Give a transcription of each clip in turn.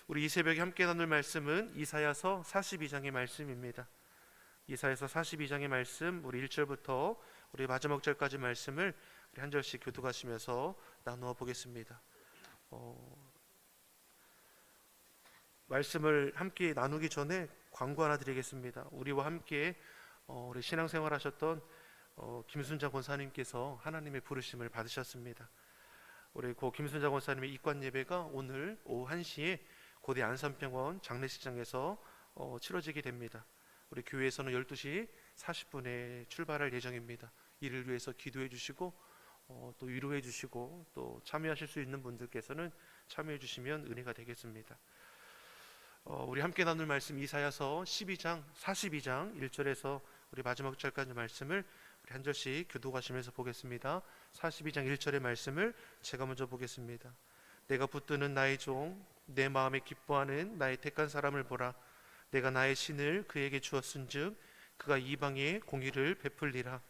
우리 이 새벽에 함께 나눌 말씀은 이사야서 42장의 말씀입니다. 이사야서 42장의 말씀, 우리 1절부터 우리 마지막 절까지 말씀을 우리 한 절씩 교독하시면서 나누어 보겠습니다. 말씀을 함께 나누기 전에 광고 하나 드리겠습니다. 우리와 함께 우리 신앙생활 하셨던 김순자 권사님께서 하나님의 부르심을 받으셨습니다. 우리 고 김순자 권사님의 입관 예배가 오늘 오후 1시에 고대 안산병원 장례식장에서 치러지게 됩니다. 우리 교회에서는 12시 40분에 출발할 예정입니다. 이를 위해서 기도해 주시고 또 위로해 주시고 또 참여하실 수 있는 분들께서는 참여해 주시면 은혜가 되겠습니다. 우리 함께 나눌 말씀 이사야서 42장 1절에서 우리 마지막 절까지 말씀을 우리 한 절씩 교독하시면서 보겠습니다. 42장 1절의 말씀을 제가 먼저 보겠습니다. 내가 붙드는 나의 종, 내 마음에 기뻐하는 나의 택한 사람을 보라. 내가 나의 신을 그에게 주었은즉 그가 이방에 공의를 베풀리라.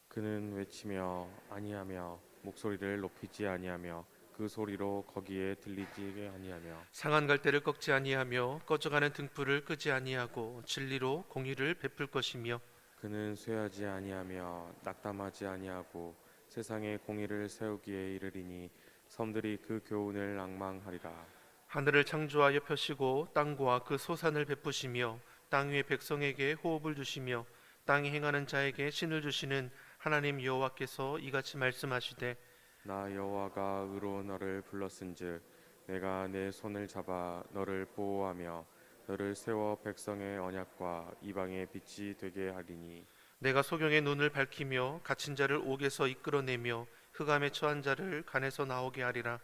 그는 외치며 아니하며 목소리를 높이지 아니하며 그 소리로 거기에 들리지 아니하며 상한 갈대를 꺾지 아니하며 꺼져가는 등불을 끄지 아니하고 진리로 공의를 베풀 것이며 그는 쇠하지 아니하며 낙담하지 아니하고 세상에 공의를 세우기에 이르리니 섬들이 그 교훈을 앙망하리라. 하늘을 창조하여 펴시고 땅과 그 소산을 베푸시며 땅 위의 백성에게 호흡을 주시며 땅에 행하는 자에게 신을 주시는 하나님 여호와께서 이같이 말씀하시되 나 여호와가 의로 너를 불렀은즉 내가 내 손을 잡아 너를 보호하며 너를 세워 백성의 언약과 이방의 빛이 되게 하리니 내가 소경의 눈을 밝히며 갇힌 자를 옥에서 이끌어내며 흑암에 처한 자를 간에서 나오게 하리라.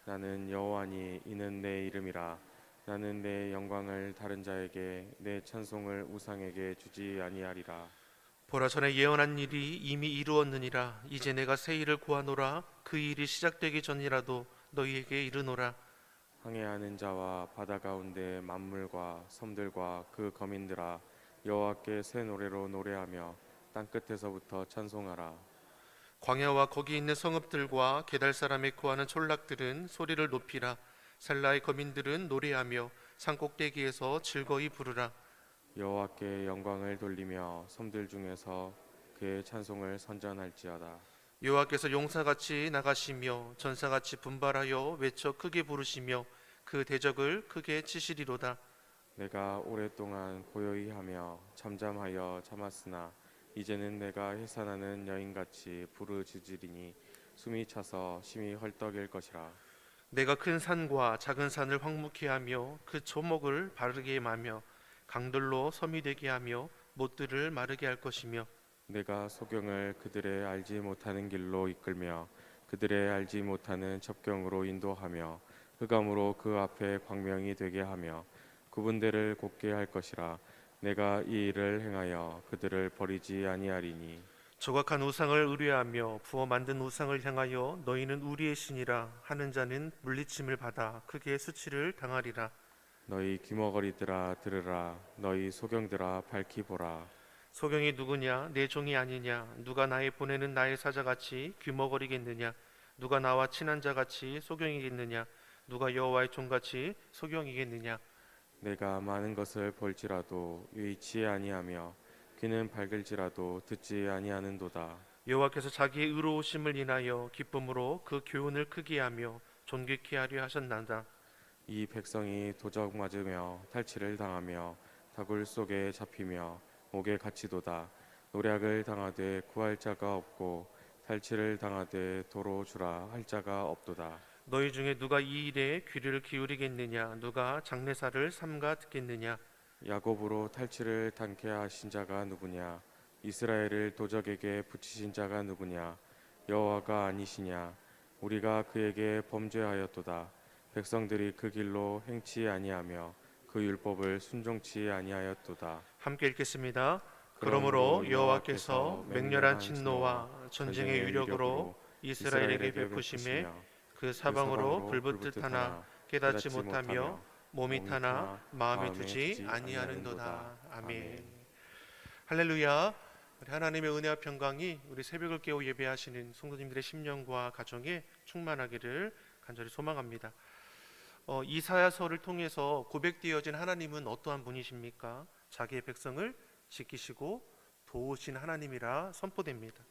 나는 여호와니 이는 내 이름이라. 나는 내 영광을 다른 자에게 내 찬송을 우상에게 주지 아니하리라. 보라, 전에 예언한 일이 이미 이루었느니라. 이제 내가 새 일을 고하노라. 그 일이 시작되기 전이라도 너희에게 이르노라. 항해하는 자와 바다 가운데 만물과 섬들과 그 거민들아 여호와께 새 노래로 노래하며 땅 끝에서부터 찬송하라. 광야와 거기 있는 성읍들과 게달 사람의 구하는 촌락들은 소리를 높이라. 셀라의 거민들은 노래하며 산꼭대기에서 즐거이 부르라. 여호와께 영광을 돌리며 섬들 중에서 그의 찬송을 선전할지어다. 여호와께서 용사같이 나가시며 전사같이 분발하여 외쳐 크게 부르시며 그 대적을 크게 치시리로다. 내가 오랫동안 고요히 하며 잠잠하여 참았으나 이제는 내가 해산하는 여인같이 부르짖으리니 숨이 차서 심히 헐떡일 것이라. 내가 큰 산과 작은 산을 황무케 하며 그 조목을 바르게 마며 강들로 섬이 되게 하며 못들을 마르게 할 것이며 내가 소경을 그들의 알지 못하는 길로 이끌며 그들의 알지 못하는 첩경으로 인도하며 흑암으로 그 앞에 광명이 되게 하며 구분대를 곱게 할 것이라. 내가 이 일을 행하여 그들을 버리지 아니하리니 조각한 우상을 의뢰하며 부어 만든 우상을 향하여 너희는 우리의 신이라 하는 자는 물리침을 받아 크게 수치를 당하리라. 너희 귀머거리들아 들으라. 너희 소경들아 밝히 보라. 소경이 누구냐? 내 종이 아니냐? 누가 나의 보내는 나의 사자같이 귀머거리겠느냐? 누가 나와 친한 자같이 소경이겠느냐? 누가 여호와의 종같이 소경이겠느냐? 내가 많은 것을 볼지라도 유의치 아니하며 귀는 밝을지라도 듣지 아니하는도다. 여호와께서 자기의 의로우심을 인하여 기쁨으로 그 교훈을 크게 하며 존귀케 하려 하셨나이다. 이 백성이 도적 맞으며 탈취를 당하며 다굴 속에 잡히며 목에 갇히도다. 노략을 당하되 구할 자가 없고 탈취를 당하되 도로 주라 할 자가 없도다. 너희 중에 누가 이 일에 귀를 기울이겠느냐? 누가 장례사를 삼가 듣겠느냐? 야곱으로 탈취를 당케 하신 자가 누구냐? 이스라엘을 도적에게 붙이신 자가 누구냐? 여호와가 아니시냐? 우리가 그에게 범죄하였도다. 백성들이 그 길로 행치 아니하며 그 율법을 순종치 아니하였도다. 함께 읽겠습니다. 그러므로 여호와께서 맹렬한 진노와 전쟁의 위력으로 이스라엘에게 베푸심에 그 사방으로 불붙듯 하나 깨닫지 못하며 몸이 타나 마음에 두지 아니하는도다. 아멘. 할렐루야. 우리 하나님의 은혜와 평강이 우리 새벽을 깨워 예배하시는 성도님들의 심령과 가정에 충만하기를 간절히 소망합니다. 이사야서를 통해서 고백되어진 하나님은 어떠한 분이십니까? 자기의 백성을 지키시고 도우신 하나님이라 선포됩니다.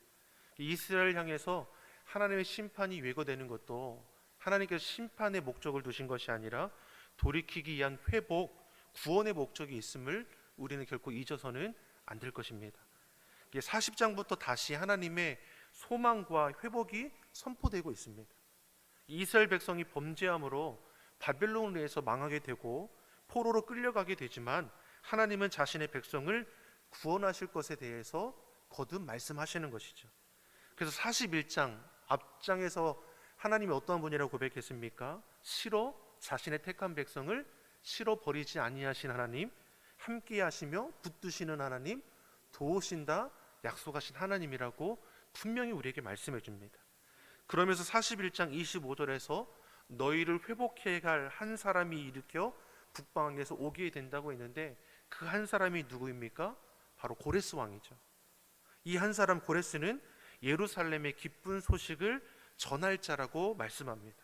이스라엘 향해서 하나님의 심판이 예고되는 것도 하나님께서 심판의 목적을 두신 것이 아니라 돌이키기 위한 회복, 구원의 목적이 있음을 우리는 결코 잊어서는 안 될 것입니다. 40장부터 다시 하나님의 소망과 회복이 선포되고 있습니다. 이스라엘 백성이 범죄함으로 바벨론에 의해서 망하게 되고 포로로 끌려가게 되지만 하나님은 자신의 백성을 구원하실 것에 대해서 거듭 말씀하시는 것이죠. 그래서 41장 앞장에서 하나님이 어떠한 분이라고 고백했습니까? 자신의 택한 백성을 버리지 아니하신 하나님, 함께 하시며 붙드시는 하나님, 도우신다 약속하신 하나님이라고 분명히 우리에게 말씀해 줍니다. 그러면서 41장 25절에서 너희를 회복해 갈 한 사람이 일으켜 북방에서 오게 된다고 했는데 그 한 사람이 누구입니까? 바로 고레스 왕이죠. 이 한 사람 고레스는 예루살렘의 기쁜 소식을 전할 자라고 말씀합니다.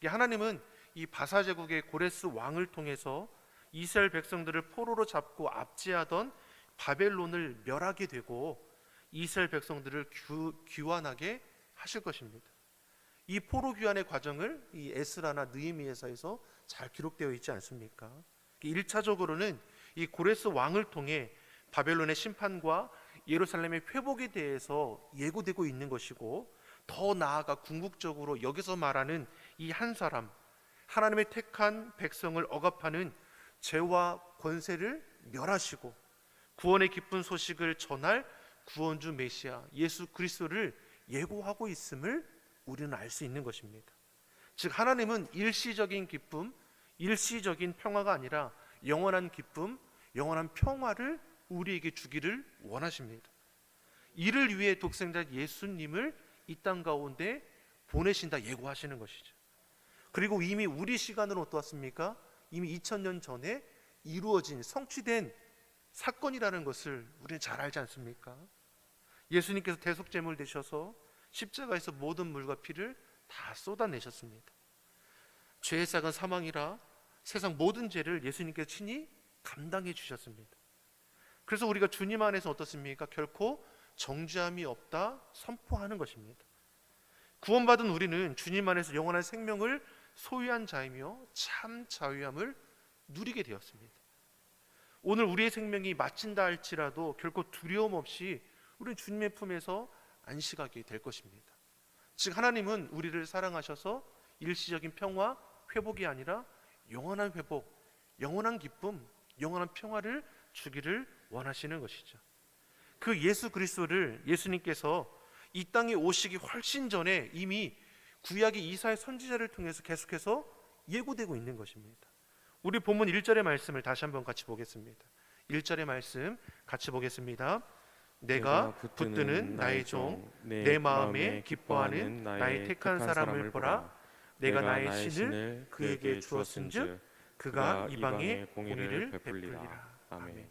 하나님은 이 바사 제국의 고레스 왕을 통해서 이스라엘 백성들을 포로로 잡고 압제하던 바벨론을 멸하게 되고 이스라엘 백성들을 귀환하게 하실 것입니다. 이 포로 귀환의 과정을 이 에스라나 느헤미야서에서 잘 기록되어 있지 않습니까? 1차적으로는 이 고레스 왕을 통해 바벨론의 심판과 예루살렘의 회복에 대해서 예고되고 있는 것이고, 더 나아가 궁극적으로 여기서 말하는 이 한 사람, 하나님의 택한 백성을 억압하는 죄와 권세를 멸하시고 구원의 기쁜 소식을 전할 구원주 메시아 예수 그리스도를 예고하고 있음을 우리는 알 수 있는 것입니다. 즉 하나님은 일시적인 기쁨, 일시적인 평화가 아니라 영원한 기쁨, 영원한 평화를 우리에게 주기를 원하십니다. 이를 위해 독생자 예수님을 이 땅 가운데 보내신다 예고하시는 것이죠. 그리고 이미 우리 시간으로 어떠했습니까? 이미 2000년 전에 이루어진 성취된 사건이라는 것을 우리는 잘 알지 않습니까? 예수님께서 대속제물 되셔서 십자가에서 모든 물과 피를 다 쏟아내셨습니다. 죄의 삭은 사망이라 세상 모든 죄를 예수님께서 친히 감당해 주셨습니다. 그래서 우리가 주님 안에서 어떻습니까? 결코 정죄함이 없다 선포하는 것입니다. 구원받은 우리는 주님 안에서 영원한 생명을 소유한 자이며 참 자유함을 누리게 되었습니다. 오늘 우리의 생명이 마친다 할지라도 결코 두려움 없이 우리는 주님의 품에서 안식하게 될 것입니다. 즉 하나님은 우리를 사랑하셔서 일시적인 평화, 회복이 아니라 영원한 회복, 영원한 기쁨, 영원한 평화를 주기를 원하시는 것이죠. 그 예수 그리스도를 예수님께서 이 땅에 오시기 훨씬 전에 이미 구약의 이사야 선지자를 통해서 계속해서 예고되고 있는 것입니다. 우리 본문 1절의 말씀을 다시 한번 같이 보겠습니다. 1절의 말씀 같이 보겠습니다. 내가 붙드는 나의 종, 내 마음에 기뻐하는 나의 택한 사람을 보라. 내가 나의 신을 그에게 주었은즉 그가 이방에 공의를 베풀리라. 아멘.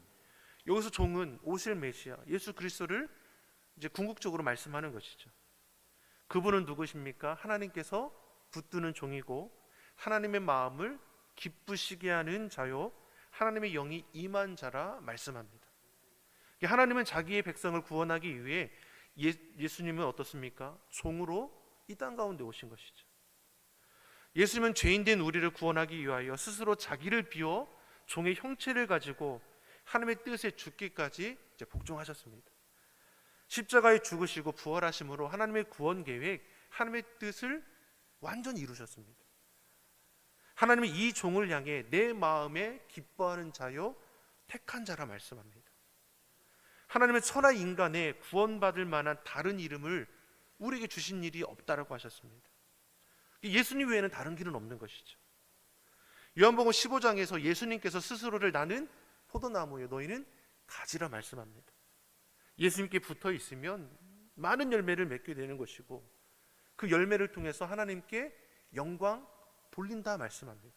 여기서 종은 오실 메시아 예수 그리스도를 이제 궁극적으로 말씀하는 것이죠. 그분은 누구십니까? 하나님께서 붙드는 종이고 하나님의 마음을 기쁘시게 하는 자요 하나님의 영이 임한 자라 말씀합니다. 하나님은 자기의 백성을 구원하기 위해 예수님은 어떻습니까? 종으로 이 땅 가운데 오신 것이죠. 예수님은 죄인된 우리를 구원하기 위하여 스스로 자기를 비워 종의 형체를 가지고 하나님의 뜻에 죽기까지 이제 복종하셨습니다. 십자가에 죽으시고 부활하심으로 하나님의 구원 계획, 하나님의 뜻을 완전히 이루셨습니다. 하나님은 이 종을 향해 내 마음에 기뻐하는 자요 택한 자라 말씀합니다. 하나님은 천하 인간에 구원받을 만한 다른 이름을 우리에게 주신 일이 없다라고 하셨습니다. 예수님 외에는 다른 길은 없는 것이죠. 요한복음 15장에서 예수님께서 스스로를 나는 포도나무요 너희는 가지라 말씀합니다. 예수님께 붙어 있으면 많은 열매를 맺게 되는 것이고 그 열매를 통해서 하나님께 영광 돌린다 말씀합니다.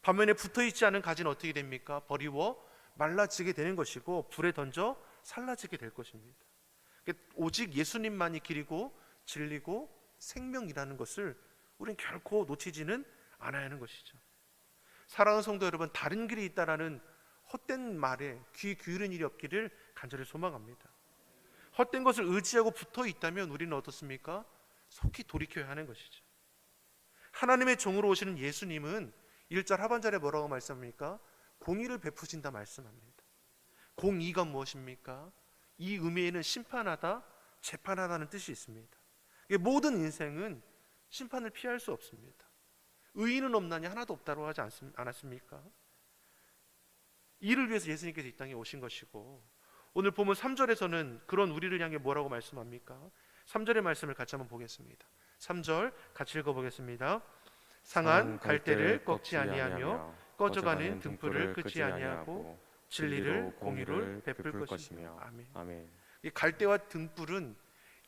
반면에 붙어 있지 않은 가지는 어떻게 됩니까? 버리워 말라지게 되는 것이고 불에 던져 살라지게 될 것입니다. 오직 예수님만이 길이고 진리고 생명이라는 것을 우리는 결코 놓치지는 않아야 하는 것이죠. 사랑하는 성도 여러분, 다른 길이 있다라는 헛된 말에 귀 기울인 일이 없기를 간절히 소망합니다. 헛된 것을 의지하고 붙어 있다면 우리는 어떻습니까? 속히 돌이켜야 하는 것이죠. 하나님의 종으로 오시는 예수님은 1절 하반절에 뭐라고 말씀합니까? 공의를 베푸신다 말씀합니다. 공의가 무엇입니까? 이 의미에는 심판하다, 재판하다는 뜻이 있습니다. 모든 인생은 심판을 피할 수 없습니다. 의인은 없나니 하나도 없다고 하지 않았습니까? 이를 위해서 예수님께서 이 땅에 오신 것이고, 오늘 보면 3절에서는 그런 우리를 향해 뭐라고 말씀합니까? 3절의 말씀을 같이 한번 보겠습니다. 3절 같이 읽어보겠습니다. 상한 갈대를 꺾지 아니하며 꺼져가는 등불을 끄지 아니하고 진리를 공의를 베풀 것이며. 아멘. 아멘. 이 갈대와 등불은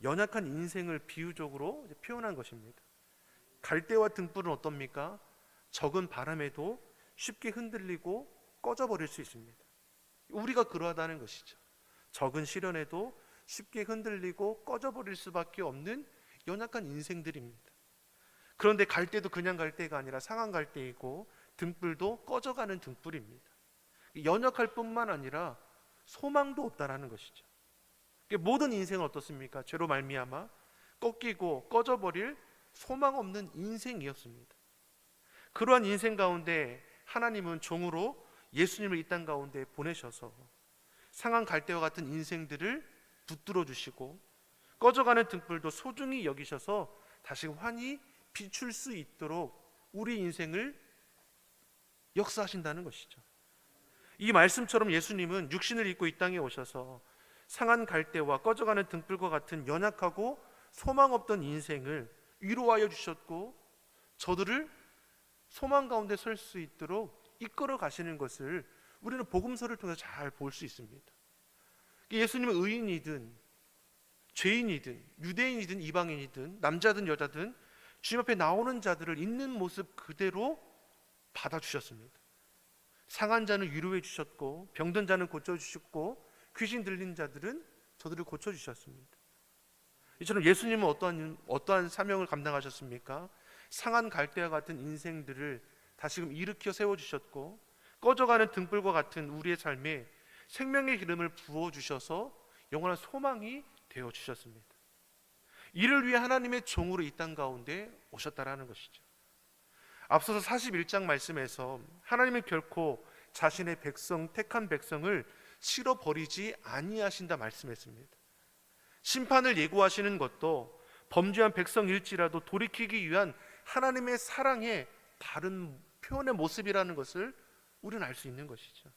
연약한 인생을 비유적으로 표현한 것입니다. 갈대와 등불은 어떻습니까? 적은 바람에도 쉽게 흔들리고 꺼져버릴 수 있습니다. 우리가 그러하다는 것이죠. 적은 시련에도 쉽게 흔들리고 꺼져버릴 수밖에 없는 연약한 인생들입니다. 그런데 갈대도 그냥 갈대가 아니라 상한 갈대이고 등불도 꺼져가는 등불입니다. 연약할 뿐만 아니라 소망도 없다라는 것이죠. 모든 인생은 어떻습니까? 죄로 말미암아 꺾이고 꺼져버릴 소망 없는 인생이었습니다. 그러한 인생 가운데 하나님은 종으로 예수님을 이 땅 가운데 보내셔서 상한 갈대와 같은 인생들을 붙들어 주시고 꺼져가는 등불도 소중히 여기셔서 다시 환히 비출 수 있도록 우리 인생을 역사하신다는 것이죠. 이 말씀처럼 예수님은 육신을 입고 이 땅에 오셔서 상한 갈대와 꺼져가는 등불과 같은 연약하고 소망 없던 인생을 위로하여 주셨고 저들을 소망 가운데 설 수 있도록 이끌어 가시는 것을 우리는 복음서를 통해서 잘 볼 수 있습니다. 예수님은 의인이든 죄인이든 유대인이든 이방인이든 남자든 여자든 주님 앞에 나오는 자들을 있는 모습 그대로 받아주셨습니다. 상한 자는 위로해 주셨고 병든 자는 고쳐주셨고 귀신 들린 자들은 저들을 고쳐주셨습니다. 이처럼 예수님은 어떠한 사명을 감당하셨습니까? 상한 갈대와 같은 인생들을 다시금 일으켜 세워주셨고 꺼져가는 등불과 같은 우리의 삶에 생명의 기름을 부어주셔서 영원한 소망이 되어주셨습니다. 이를 위해 하나님의 종으로 이 땅 가운데 오셨다라는 것이죠. 앞서서 41장 말씀에서 하나님은 결코 자신의 백성, 택한 백성을 실어버리지 아니하신다 말씀했습니다. 심판을 예고하시는 것도 범죄한 백성일지라도 돌이키기 위한 하나님의 사랑의 다른 표현의 모습이라는 것을 우리는 알 수 있는 것이죠.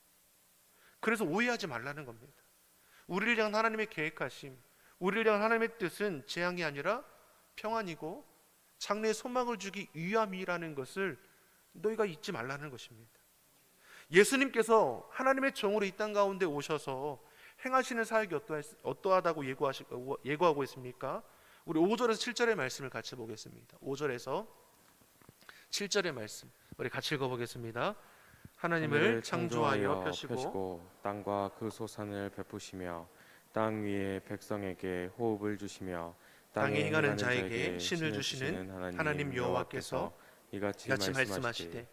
그래서 오해하지 말라는 겁니다. 우리를 향한 하나님의 계획하심, 우리를 향한 하나님의 뜻은 재앙이 아니라 평안이고 장래의 소망을 주기 위함이라는 것을 너희가 잊지 말라는 것입니다. 예수님께서 하나님의 종으로 이 땅 가운데 오셔서 행하시는 사역이 어떠하다고 예고하고 있습니까? 우리 5절에서 7절의 말씀을 같이 보겠습니다. 5절에서 7절의 말씀 우리 같이 읽어보겠습니다. 하나님을 창조하여 펴시고 땅과 그 소산을 베푸시며 땅 위에 백성에게 호흡을 주시며 땅에 행하는 자에게 신을 주시는 하나님 여호와께서 이같이 말씀하시되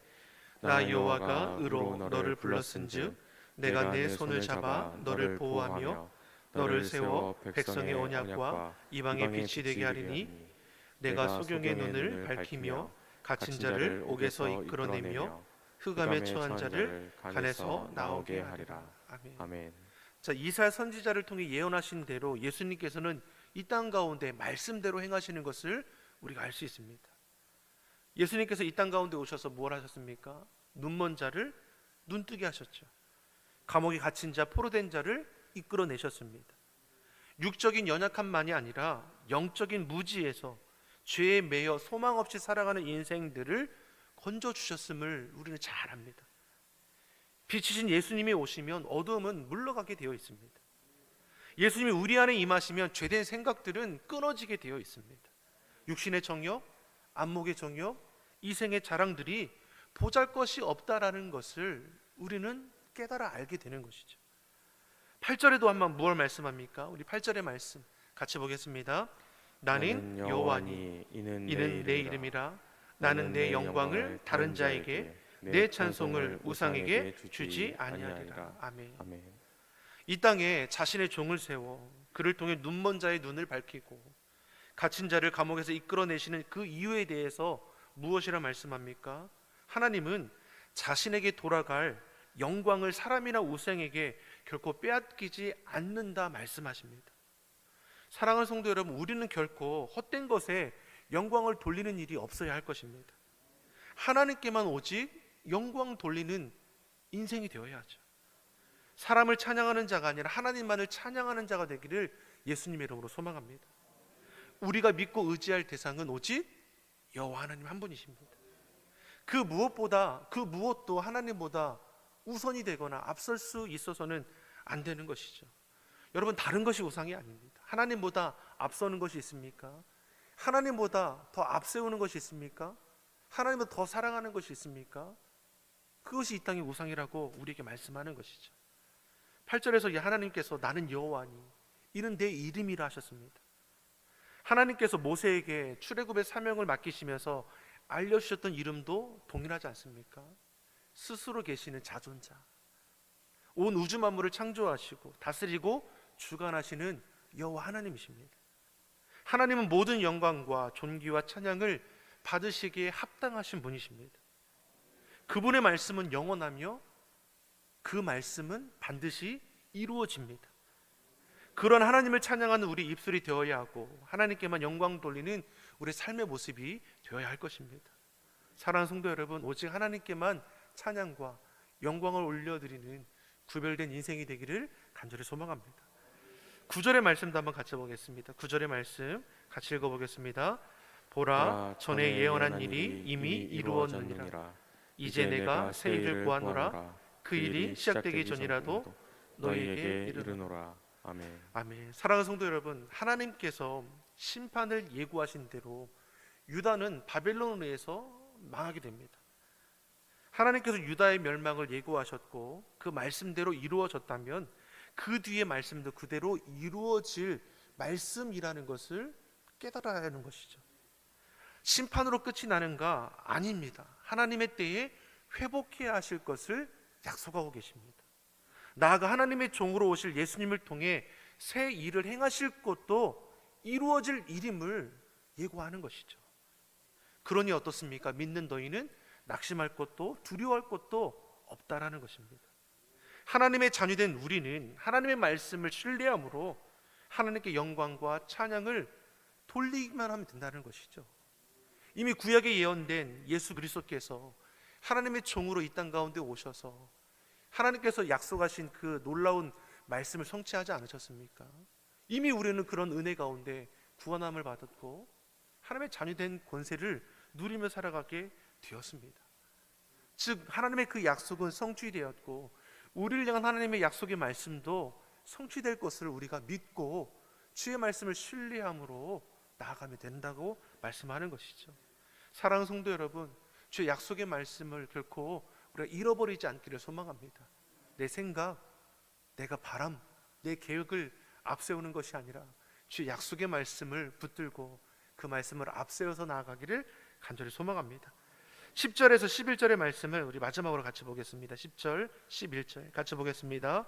나 여호와가 의로 너를 불렀은즉 내가 내 손을 잡아 너를 보호하며 너를 세워 백성의 언약과 이방의 빛이 되게 하리니 내가 소경의 눈을 밝히며 갇힌 자를 옥에서 이끌어내며 흑암에 처한 자를 간에서 나오게 하리라. 아멘. 아멘. 자, 이사야 선지자를 통해 예언하신 대로 예수님께서는 이 땅 가운데 말씀대로 행하시는 것을 우리가 알 수 있습니다. 예수님께서 이 땅 가운데 오셔서 뭘 하셨습니까? 눈먼 자를 눈뜨게 하셨죠. 감옥에 갇힌 자, 포로된 자를 이끌어내셨습니다. 육적인 연약함만이 아니라 영적인 무지에서 죄에 매여 소망 없이 살아가는 인생들을 건져주셨음을 우리는 잘 압니다. 빛이신 예수님이 오시면 어두움은 물러가게 되어 있습니다. 예수님이 우리 안에 임하시면 죄된 생각들은 끊어지게 되어 있습니다. 육신의 정욕, 안목의 정욕, 이생의 자랑들이 보잘것이 없다라는 것을 우리는 깨달아 알게 되는 것이죠. 8절에도 한번 무엇을 말씀합니까? 우리 8절의 말씀 같이 보겠습니다. 나는 여호와니 이는 내 이름이라 나는 내 영광을 다른 자에게, 내 찬송을 우상에게 주지 아니하리라. 아멘. 아멘. 이 땅에 자신의 종을 세워 그를 통해 눈먼 자의 눈을 밝히고 갇힌 자를 감옥에서 이끌어내시는 그 이유에 대해서 무엇이라 말씀합니까? 하나님은 자신에게 돌아갈 영광을 사람이나 우상에게 결코 빼앗기지 않는다 말씀하십니다. 사랑하는 성도 여러분, 우리는 결코 헛된 것에 영광을 돌리는 일이 없어야 할 것입니다. 하나님께만 오직 영광 돌리는 인생이 되어야 하죠. 사람을 찬양하는 자가 아니라 하나님만을 찬양하는 자가 되기를 예수님의 이름으로 소망합니다. 우리가 믿고 의지할 대상은 오직 여호와 하나님 한 분이십니다. 그 무엇도 하나님보다 우선이 되거나 앞설 수 있어서는 안 되는 것이죠. 여러분, 다른 것이 우상이 아닙니다. 하나님보다 앞서는 것이 있습니까? 하나님보다 더 앞세우는 것이 있습니까? 하나님보다 더 사랑하는 것이 있습니까? 그것이 이 땅의 우상이라고 우리에게 말씀하는 것이죠. 8절에서 하나님께서 나는 여호와니 이는 내 이름이라 하셨습니다. 하나님께서 모세에게 출애굽의 사명을 맡기시면서 알려주셨던 이름도 동일하지 않습니까? 스스로 계시는 자존자, 온 우주 만물을 창조하시고 다스리고 주관하시는 여호와 하나님이십니다. 하나님은 모든 영광과 존귀와 찬양을 받으시기에 합당하신 분이십니다. 그분의 말씀은 영원하며 그 말씀은 반드시 이루어집니다. 그런 하나님을 찬양하는 우리 입술이 되어야 하고 하나님께만 영광 돌리는 우리 삶의 모습이 되어야 할 것입니다. 사랑하는 성도 여러분, 오직 하나님께만 찬양과 영광을 올려드리는 구별된 인생이 되기를 간절히 소망합니다. 9절의 말씀도 한번 같이 보겠습니다. 9절의 말씀 같이 읽어보겠습니다. 보라, 전에 예언한 일이 이미 이루어졌느니라. 이제 내가 새 일을 구하노라. 그 일이 시작되기 전이라도 너희에게 이르노라. 아멘. 아멘. 사랑하는 성도 여러분, 하나님께서 심판을 예고하신 대로 유다는 바벨론에 의해서 망하게 됩니다. 하나님께서 유다의 멸망을 예고하셨고 그 말씀대로 이루어졌다면 그 뒤의 말씀도 그대로 이루어질 말씀이라는 것을 깨달아야 하는 것이죠. 심판으로 끝이 나는가? 아닙니다. 하나님의 때에 회복해야 하실 것을 약속하고 계십니다. 나아가 하나님의 종으로 오실 예수님을 통해 새 일을 행하실 것도 이루어질 일임을 예고하는 것이죠. 그러니 어떻습니까? 믿는 너희는 낙심할 것도 두려워할 것도 없다라는 것입니다. 하나님의 자녀된 우리는 하나님의 말씀을 신뢰함으로 하나님께 영광과 찬양을 돌리기만 하면 된다는 것이죠. 이미 구약에 예언된 예수 그리스도께서 하나님의 종으로 이 땅 가운데 오셔서 하나님께서 약속하신 그 놀라운 말씀을 성취하지 않으셨습니까? 이미 우리는 그런 은혜 가운데 구원함을 받았고 하나님의 자녀된 권세를 누리며 살아가게 되었습니다. 즉 하나님의 그 약속은 성취되었고 우리를 향한 하나님의 약속의 말씀도 성취될 것을 우리가 믿고 주의 말씀을 신뢰함으로 나아가면 된다고 말씀하는 것이죠. 사랑하는 성도 여러분, 주의 약속의 말씀을 결코 우리가 잃어버리지 않기를 소망합니다. 내 생각, 내가 바람, 내 계획을 앞세우는 것이 아니라 주의 약속의 말씀을 붙들고 그 말씀을 앞세워서 나아가기를 간절히 소망합니다. 10절에서 11절의 말씀을 우리 마지막으로 같이 보겠습니다. 10절, 11절 같이 보겠습니다.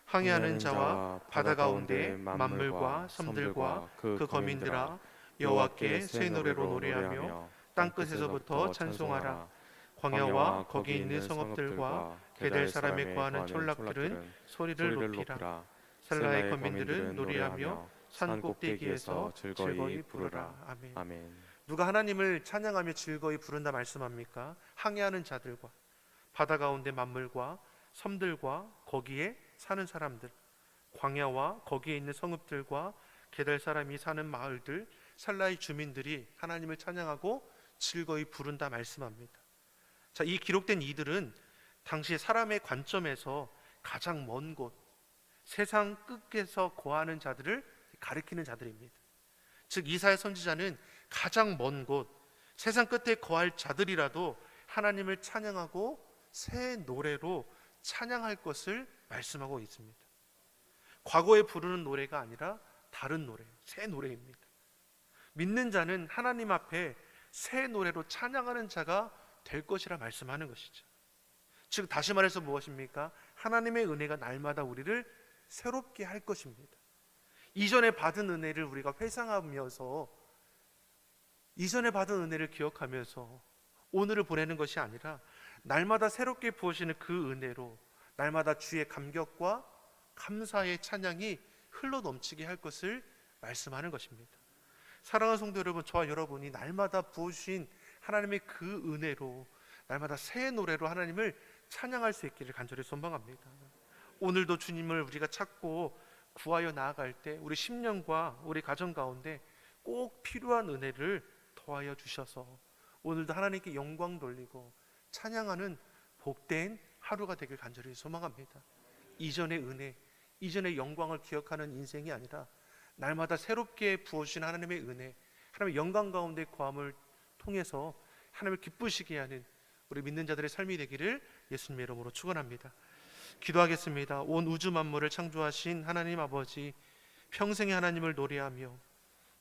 항해하는 자와 바다 가운데 만물과 섬들과 그 거민들아 여호와께 새 노래로 노래하며 땅끝에서부터 찬송하라. 광야와 거기 있는 성읍들과 게델 사람이 거하는 촌락들은 소리를 높이라. 셀라의 거민들은 노래하며 산 꼭대기에서 즐거이 부르라. 아멘. 아멘. 누가 하나님을 찬양하며 즐거이 부른다 말씀합니까? 항해하는 자들과 바다 가운데 만물과 섬들과 거기에 사는 사람들, 광야와 거기에 있는 성읍들과 게델 사람이 사는 마을들, 살라의 주민들이 하나님을 찬양하고 즐거이 부른다 말씀합니다. 자, 이 기록된 이들은 당시 사람의 관점에서 가장 먼 곳, 세상 끝에서 거하는 자들을 가리키는 자들입니다. 즉 이사야 선지자는 가장 먼 곳, 세상 끝에 거할 자들이라도 하나님을 찬양하고 새 노래로 찬양할 것을 말씀하고 있습니다. 과거에 부르는 노래가 아니라 다른 노래, 새 노래입니다. 믿는 자는 하나님 앞에 새 노래로 찬양하는 자가 될 것이라 말씀하는 것이죠. 즉 다시 말해서 무엇입니까? 하나님의 은혜가 날마다 우리를 새롭게 할 것입니다. 이전에 받은 은혜를 우리가 회상하면서, 이전에 받은 은혜를 기억하면서 오늘을 보내는 것이 아니라 날마다 새롭게 부어지는 그 은혜로 날마다 주의 감격과 감사의 찬양이 흘러 넘치게 할 것을 말씀하는 것입니다. 사랑하는 성도 여러분, 저와 여러분이 날마다 부어주신 하나님의 그 은혜로 날마다 새 노래로 하나님을 찬양할 수 있기를 간절히 소망합니다. 오늘도 주님을 우리가 찾고 구하여 나아갈 때 우리 심령과 우리 가정 가운데 꼭 필요한 은혜를 더하여 주셔서 오늘도 하나님께 영광 돌리고 찬양하는 복된 하루가 되길 간절히 소망합니다. 이전의 은혜, 이전의 영광을 기억하는 인생이 아니라 날마다 새롭게 부어주신 하나님의 은혜, 하나님의 영광 가운데 거함을 통해서 하나님을 기쁘시게 하는 우리 믿는 자들의 삶이 되기를 예수님의 이름으로 축원합니다. 기도하겠습니다. 온 우주 만물을 창조하신 하나님 아버지, 평생에 하나님을 노래하며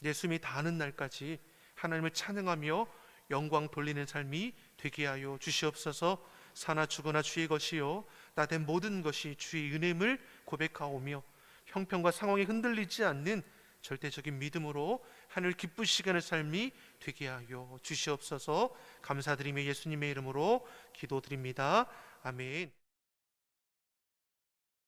예수님이 다하는 날까지 하나님을 찬양하며 영광 돌리는 삶이 되게 하여 주시옵소서. 사나 죽으나 주의 것이요 나 된 모든 것이 주의 은혜임을 고백하오며 형편과 상황이 흔들리지 않는 절대적인 믿음으로 하늘 기쁘시게 하는 삶이 되게 하여 주시옵소서. 감사드리며 예수님의 이름으로 기도드립니다. 아멘.